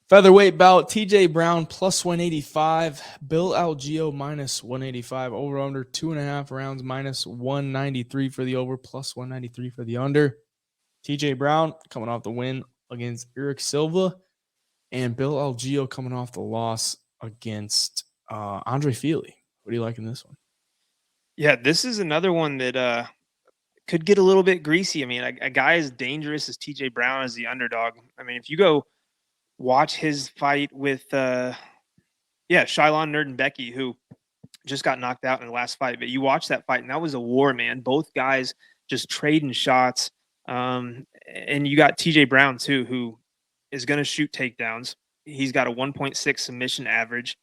Featherweight bout, TJ Brown plus 185, Bill Algeo minus 185, over under 2.5 rounds, minus 193 for the over, plus 193 for the under. TJ Brown coming off the win against Eric Silva, and Bill Algeo coming off the loss against Andre Feely. What do you like in this one? Yeah, this is another one that could get a little bit greasy. I mean, a guy as dangerous as TJ Brown is the underdog. I mean, if you go watch his fight with Shylon Nerdenbecky, who just got knocked out in the last fight, but you watch that fight and that was a war, man. Both guys just trading shots. And you got TJ Brown too, who is going to shoot takedowns. He's got a 1.6 submission average.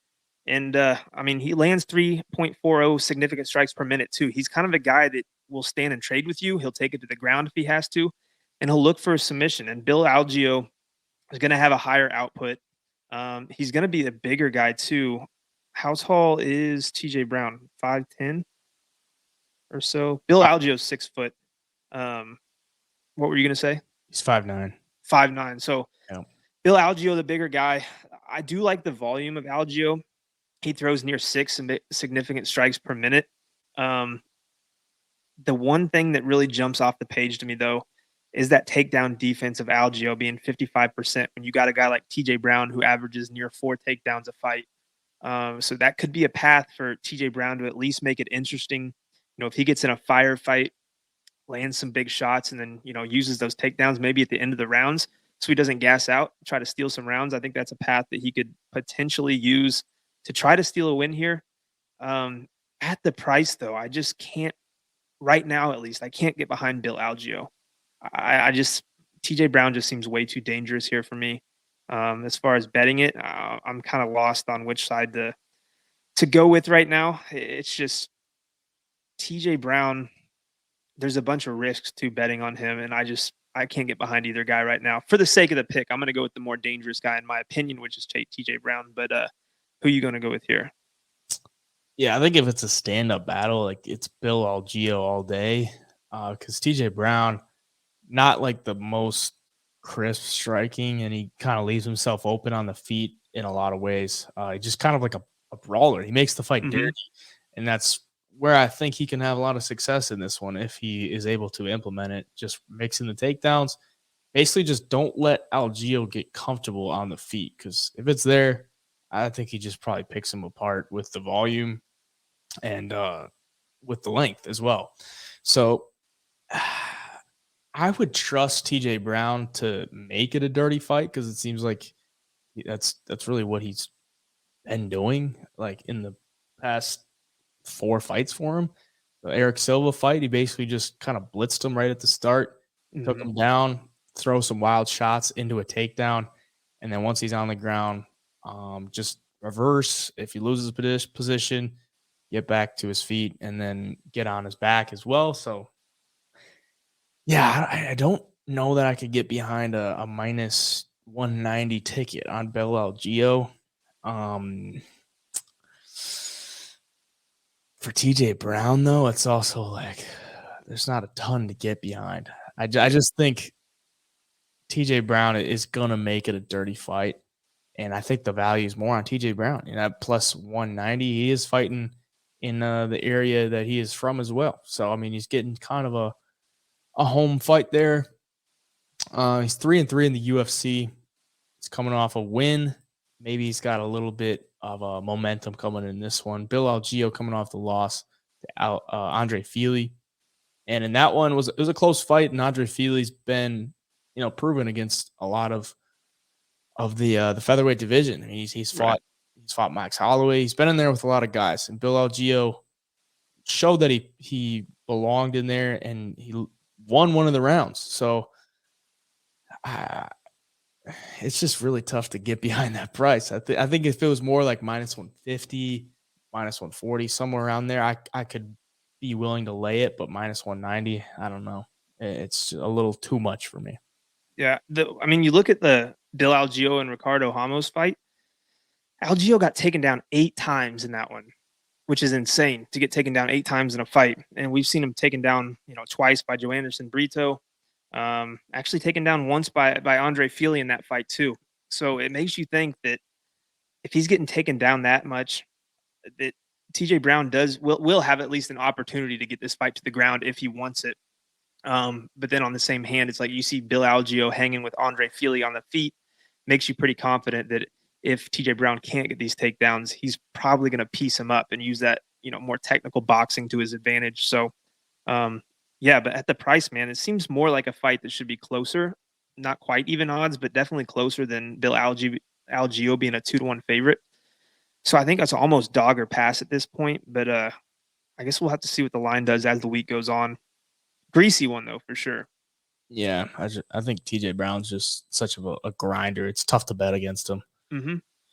And I mean, he lands 3.40 significant strikes per minute too. He's kind of a guy that will stand and trade with you. He'll take it to the ground if he has to, and he'll look for a submission. And Bill Algeo is going to have a higher output. He's going to be a bigger guy too. How tall is TJ Brown? 5'10" or so. Bill Algeo's 6 foot. What were you going to say? He's 5'9". 5'9". So yeah. Bill Algeo, the bigger guy. I do like the volume of Algeo. He throws near 6 significant strikes per minute. The one thing that really jumps off the page to me, though, is that takedown defense of Algeo being 55% when you got a guy like TJ Brown who averages near 4 takedowns a fight. So that could be a path for TJ Brown to at least make it interesting. You know, if he gets in a firefight, lands some big shots, and then, you know, uses those takedowns maybe at the end of the rounds so he doesn't gas out, try to steal some rounds. I think that's a path that he could potentially use to try to steal a win here. At the price, though, I just can't, right now at least, I can't get behind Bill Algeo. I just, TJ Brown just seems way too dangerous here for me. As far as betting it, I'm kind of lost on which side to go with right now. It's just TJ Brown, there's a bunch of risks to betting on him, and I can't get behind either guy right now. For the sake of the pick, I'm going to go with the more dangerous guy in my opinion, which is TJ Brown. But who are you going to go with here? Yeah, I think if it's a stand-up battle, like it's Bill Algeo all day, because TJ Brown, not like the most crisp striking, and he kind of leaves himself open on the feet in a lot of ways. He's just kind of like a brawler. He makes the fight dirty, and that's where I think he can have a lot of success in this one if he is able to implement it, just mixing the takedowns. Basically, just don't let Algeo get comfortable on the feet, because if it's there, I think he just probably picks him apart with the volume and with the length as well. So I would trust TJ Brown to make it a dirty fight, because it seems like that's really what he's been doing, like in the past 4 fights for him. The Eric Silva fight, he basically just kind of blitzed him right at the start, took him down, throw some wild shots into a takedown, and then once he's on the ground, just reverse. If he loses his position, get back to his feet, and then get on his back as well. So, yeah, I don't know that I could get behind a minus 190 ticket on Bill Algeo. For TJ Brown, though, it's also like there's not a ton to get behind. I just think TJ Brown is going to make it a dirty fight. And I think the value is more on TJ Brown. And at plus 190, he is fighting in the area that he is from as well. So, I mean, he's getting kind of a home fight there. He's 3-3 in the UFC. He's coming off a win. Maybe he's got a little bit of momentum coming in this one. Bill Algeo coming off the loss to Andre Feely. And in that one, it was a close fight, and Andre Feely's been, proven against a lot of the featherweight division. I mean, he's fought Max Holloway. He's been in there with a lot of guys, and Bill Algeo showed that he belonged in there, and he won one of the rounds. So it's just really tough to get behind that price. I think if it was more like minus 150, minus 140, somewhere around there, I could be willing to lay it, but minus 190, I don't know. It's a little too much for me. Yeah. You look at the Bill Algeo and Ricardo Ramos fight. Algeo got taken down 8 times in that one, which is insane to get taken down 8 times in a fight. And we've seen him taken down, twice by Joanderson Brito. Actually taken down once by Andre Feely in that fight too. So it makes you think that if he's getting taken down that much, that TJ Brown will have at least an opportunity to get this fight to the ground if he wants it. But then on the same hand, it's like you see Bill Algeo hanging with Andre Feely on the feet, makes you pretty confident that if TJ Brown can't get these takedowns, he's probably going to piece him up and use that, more technical boxing to his advantage. So, um, yeah, but at the price, man, it seems more like a fight that should be closer. Not quite even odds, but definitely closer than Algeo being a 2-1 favorite. So I think that's almost dog or pass at this point. But I guess we'll have to see what the line does as the week goes on. Greasy one though, for sure. Yeah, I think TJ Brown's just such a grinder. It's tough to bet against him. Mm-hmm.